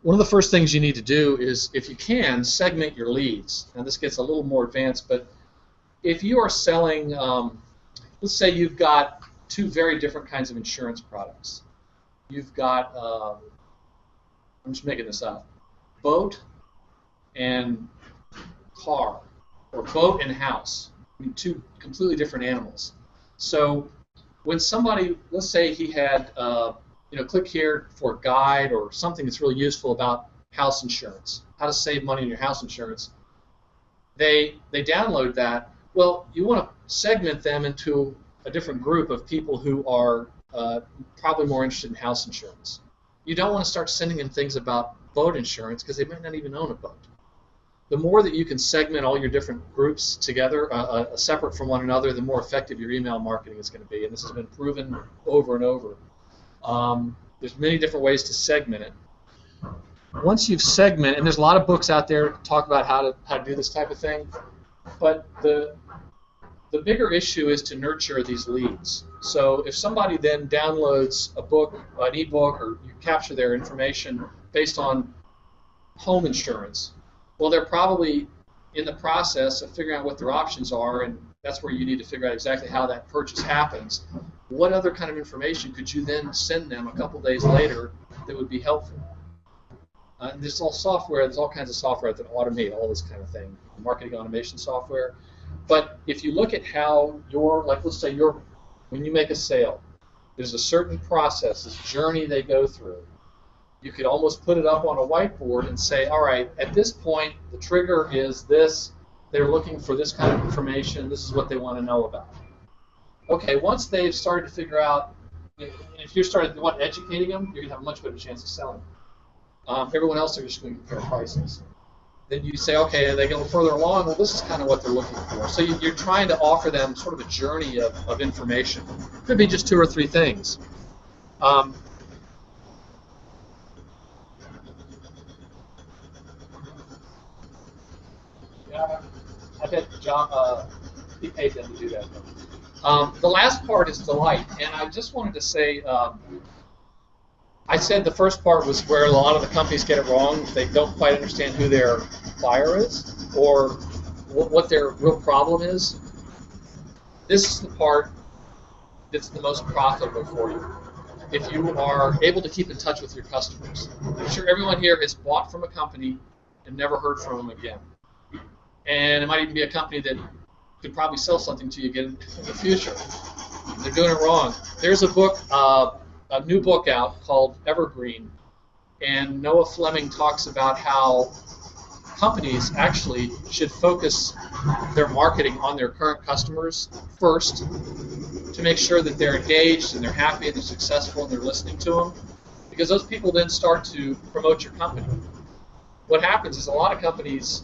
one of the first things you need to do is, if you can, segment your leads. Now this gets a little more advanced, but if you are selling, let's say you've got two very different kinds of insurance products. You've got, I'm just making this up, boat and car, or boat and house. I mean, two completely different animals. So when somebody, let's say he had, click here for a guide or something that's really useful about house insurance, how to save money on your house insurance, they download that. Well, you want to segment them into a different group of people who are probably more interested in house insurance. You don't want to start sending them things about boat insurance because they might not even own a boat. The more that you can segment all your different groups together, separate from one another, the more effective your email marketing is going to be. And this has been proven over and over. There's many different ways to segment it. Once you've segmented, and there's a lot of books out there that talk about how to do this type of thing, but the bigger issue is to nurture these leads. So if somebody then downloads a book, an ebook, or you capture their information based on home insurance, well, they're probably in the process of figuring out what their options are, and that's where you need to figure out exactly how that purchase happens. What other kind of information could you then send them a couple days later that would be helpful? There's all software. There's all kinds of software that automate all this kind of thing, marketing automation software. But if you look at how let's say when you make a sale, there's a certain process, this journey they go through. You could almost put it up on a whiteboard and say, all right, at this point, the trigger is this. They're looking for this kind of information. This is what they want to know about. Okay, once they've started to figure out, if you want educating them, you're going to have a much better chance of selling. Everyone else are just going to compare prices. Then you say, okay, and they get a little further along, well, this is kind of what they're looking for. So you're trying to offer them sort of a journey of information. It could be just 2 or 3 things. I bet John, he paid them to do that. The last part is delight, and I just wanted to say, I said the first part was where a lot of the companies get it wrong. They don't quite understand who their buyer is or what their real problem is. This is the part that's the most profitable for you. If you are able to keep in touch with your customers. I'm sure everyone here has bought from a company and never heard from them again. And it might even be a company that could probably sell something to you again in the future. They're doing it wrong. There's a book, a new book out called Evergreen, and Noah Fleming talks about how companies actually should focus their marketing on their current customers first to make sure that they're engaged and they're happy and they're successful and they're listening to them, because those people then start to promote your company. What happens is a lot of companies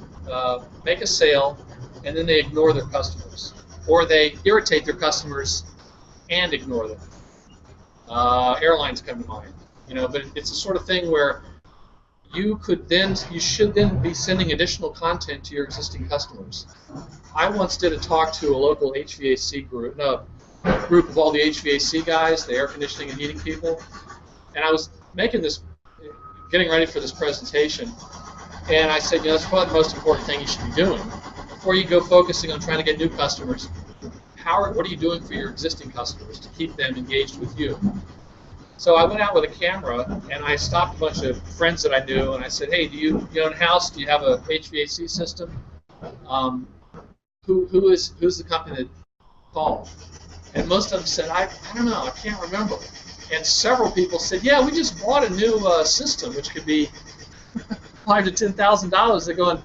make a sale and then they ignore their customers, or they irritate their customers and ignore them. Airlines come to mind, but it's the sort of thing where you should then be sending additional content to your existing customers. I once did a talk to a local HVAC group of all the HVAC guys, the air conditioning and heating people, and I was getting ready for this presentation, and I said, that's probably the most important thing you should be doing before you go focusing on trying to get new customers. What are you doing for your existing customers to keep them engaged with you? So I went out with a camera and I stopped a bunch of friends that I knew and I said, hey, do you in-house, do you have a HVAC system? Who's the company that called? And most of them said, I don't know, I can't remember. And several people said, yeah, we just bought a new system, which could be $5,000 to $10,000. They're going,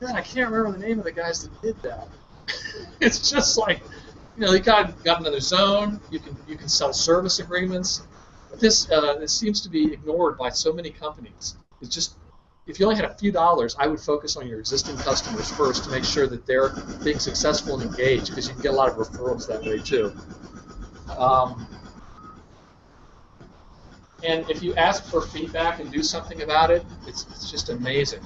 man, I can't remember the name of the guys that did that. It's just like, they got another zone. You can sell service agreements. This seems to be ignored by so many companies. It's just, if you only had a few dollars, I would focus on your existing customers first to make sure that they're being successful and engaged, because you can get a lot of referrals that way too. And if you ask for feedback and do something about it, it's just amazing.